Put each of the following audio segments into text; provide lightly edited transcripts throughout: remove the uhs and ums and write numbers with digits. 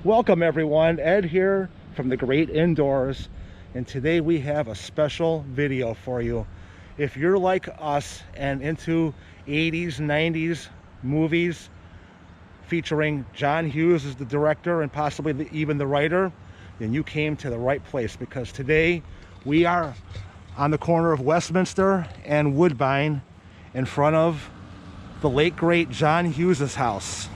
Welcome everyone, Ed here from the Great Indoors, and today we have a special video for you. If you're like us and into 80s, 90s movies featuring John Hughes as the director and possibly even the writer, then you came to the right place, because today we are on the corner of Westminster and Woodbine in front of the late great John Hughes' house.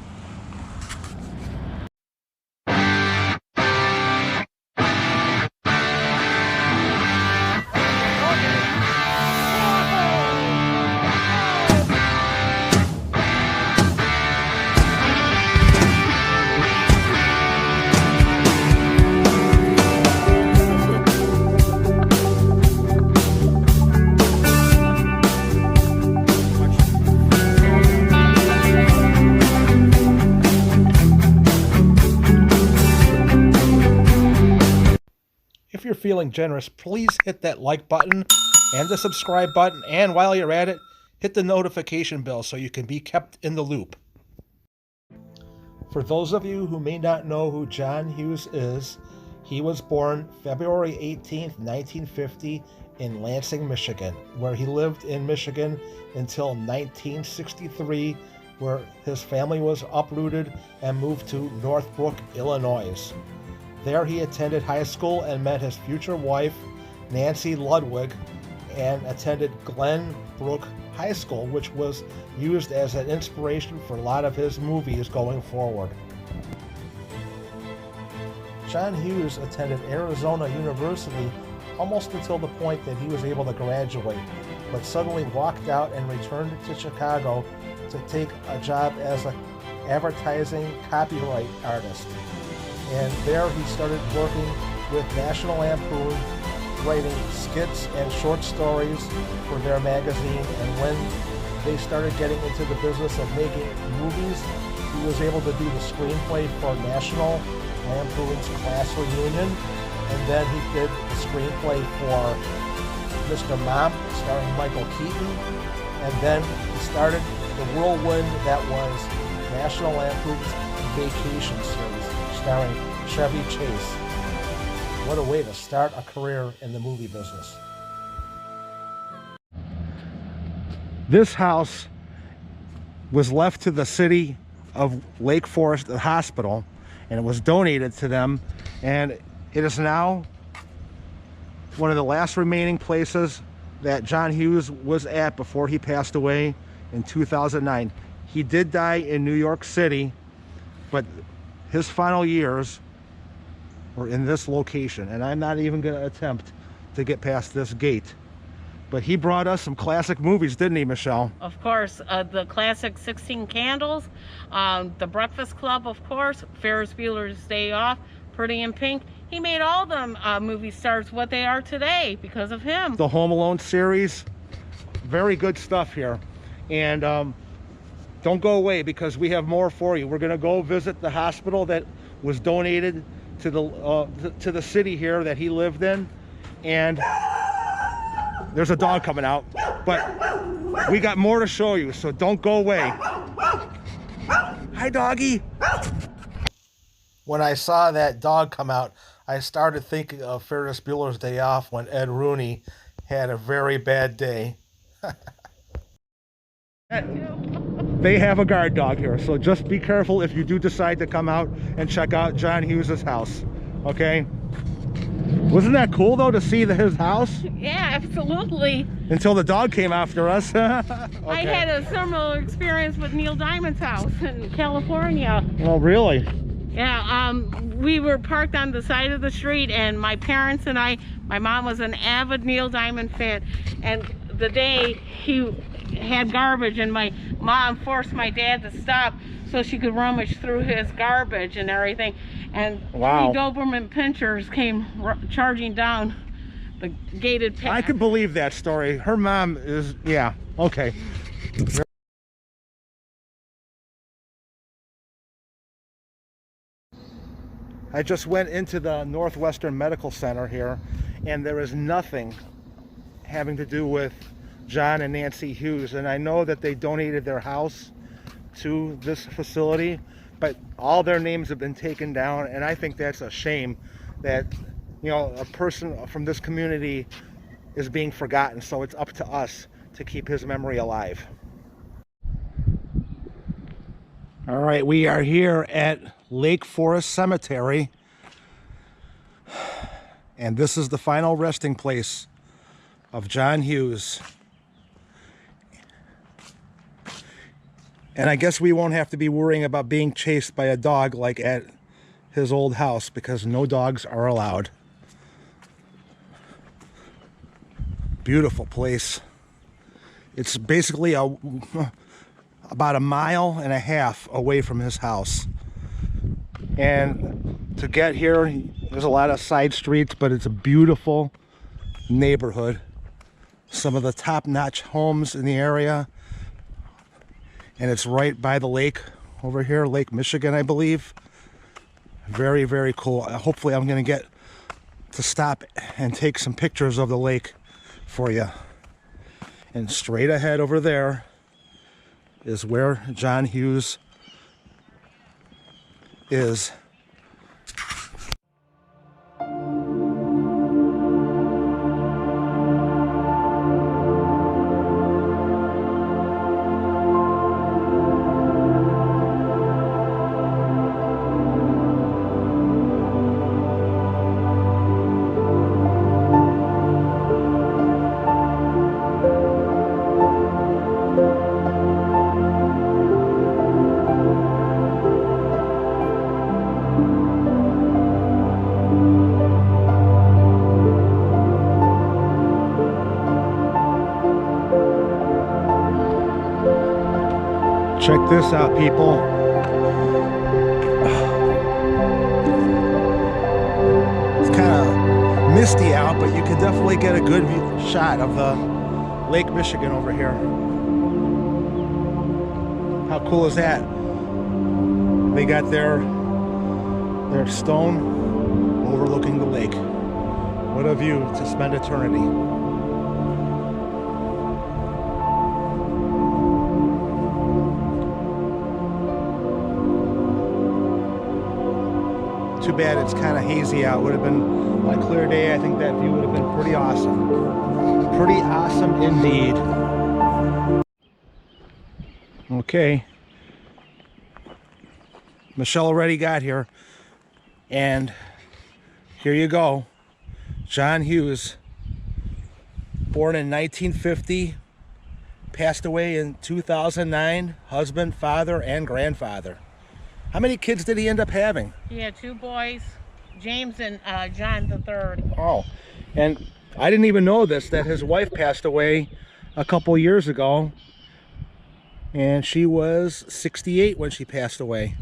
If you're feeling generous, please hit that like button and the subscribe button, and while you're at it, hit the notification bell so you can be kept in the loop. For those of you who may not know who John Hughes is, he was born February 18th, 1950 in Lansing, Michigan, where he lived in Michigan until 1963, where his family was uprooted and moved to Northbrook, Illinois. There he attended high school and met his future wife, Nancy Ludwig, and attended Glenbrook High School, which was used as an inspiration for a lot of his movies going forward. John Hughes attended Arizona University almost until the point that he was able to graduate, but suddenly walked out and returned to Chicago to take a job as an advertising copyright artist. And there he started working with National Lampoon, writing skits and short stories for their magazine. And when they started getting into the business of making movies, he was able to do the screenplay for National Lampoon's Class Reunion. And then he did the screenplay for Mr. Mom, starring Michael Keaton. And then he started the whirlwind that was National Lampoon's Vacation series, starring Chevy Chase. What a way to start a career in the movie business. This house was left to the city of Lake Forest, the hospital, and it was donated to them, and it is now one of the last remaining places that John Hughes was at before he passed away in 2009. He did die in New York City, but his final years were in this location, and I'm not even going to attempt to get past this gate. But he brought us some classic movies, didn't he, Michelle? Of course, the classic 16 Candles, The Breakfast Club, of course, Ferris Bueller's Day Off, Pretty in Pink. He made all them movie stars what they are today because of him. The Home Alone series, very good stuff here. And don't go away, because we have more for you. We're going to go visit the hospital that was donated to the city here that he lived in, and there's a dog coming out, but we got more to show you, so don't go away. Hi, doggy. When I saw that dog come out, I started thinking of Ferris Bueller's Day Off, when Ed Rooney had a very bad day. They have a guard dog here, so just be careful if you do decide to come out and check out John Hughes' house, okay? Wasn't that cool, though, to see his house? Yeah, absolutely. Until the dog came after us. Okay. I had a similar experience with Neil Diamond's house in California. Oh, really? Yeah, we were parked on the side of the street, and my parents and my mom was an avid Neil Diamond fan, and the day he had garbage, and my mom forced my dad to stop so she could rummage through his garbage and everything, and wow. 3 Doberman pinchers came charging down the gated path. I could believe that story. Her mom is, yeah, okay. I just went into the Northwestern Medical Center here, and there is nothing having to do with John and Nancy Hughes. And I know that they donated their house to this facility, but all their names have been taken down, and I think that's a shame that, you know, a person from this community is being forgotten. So it's up to us to keep his memory alive. All right, we are here at Lake Forest Cemetery, and this is the final resting place of John Hughes. And I guess we won't have to be worrying about being chased by a dog like at his old house, because no dogs are allowed. Beautiful place. It's basically about 1.5 miles away from his house. And to get here, there's a lot of side streets, but it's a beautiful neighborhood. Some of the top-notch homes in the area. And it's right by the lake over here, Lake Michigan, I believe. Very, very cool. Hopefully I'm going to get to stop and take some pictures of the lake for you. And straight ahead over there is where John Hughes is. Check this out, people. It's kind of misty out, but you can definitely get a good shot of the Lake Michigan over here. How cool is that? They got their stone overlooking the lake. What a view to spend eternity. Too bad it's kind of hazy out. Would have been on a clear day, I think that view would have been pretty awesome. Pretty awesome indeed. Okay. Michelle already got here. And here you go. John Hughes, born in 1950, passed away in 2009, husband, father, and grandfather. How many kids did he end up having? He had 2 boys, James and John the third. Oh, and I didn't even know this, that his wife passed away a couple years ago, and she was 68 when she passed away.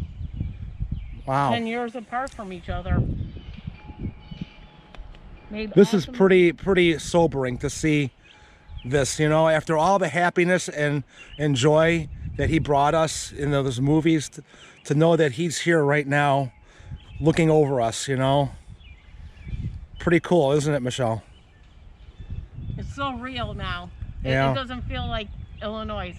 Wow. 10 years apart from each other. This is pretty sobering to see this, you know, after all the happiness and joy that he brought us in those movies, to know that he's here right now looking over us, you know. Pretty cool, isn't it, Michelle? It's so real now. Yeah. It doesn't feel like Illinois,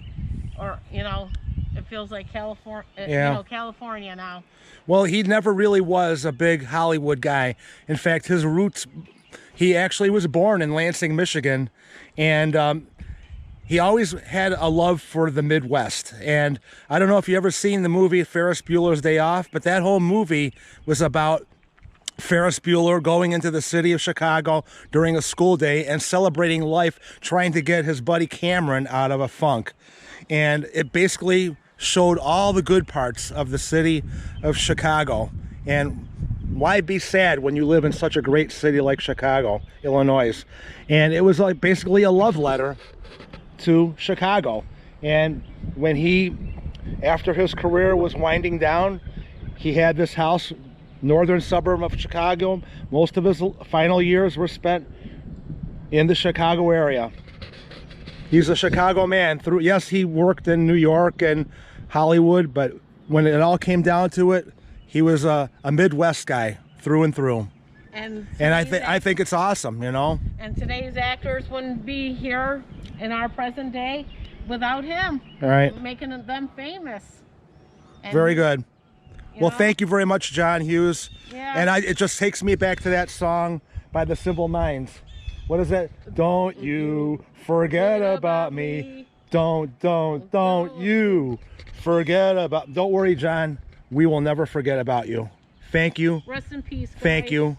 or, you know, it feels like California, yeah. You know, California now. Well, he never really was a big Hollywood guy. In fact, his roots, he actually was born in Lansing, Michigan, and he always had a love for the Midwest. And I don't know if you ever seen the movie Ferris Bueller's Day Off, but that whole movie was about Ferris Bueller going into the city of Chicago during a school day and celebrating life, trying to get his buddy Cameron out of a funk. And it basically showed all the good parts of the city of Chicago. And why be sad when you live in such a great city like Chicago, Illinois? And it was like basically a love letter to Chicago. And when he, after his career was winding down, he had this house, northern suburb of Chicago. Most of his final years were spent in the Chicago area. He's a Chicago man. Yes, he worked in New York and Hollywood, but when it all came down to it, he was a Midwest guy through and through. And I think it's awesome, you know. And today's actors wouldn't be here in our present day without him. All right. Making them famous. Very good. Well, thank you very much, John Hughes. Yeah. And it just takes me back to that song by the Simple Minds. What is that? Don't you forget about me. Don't you forget about... Don't worry, John. We will never forget about you. Thank you. Rest in peace, guys. Thank you.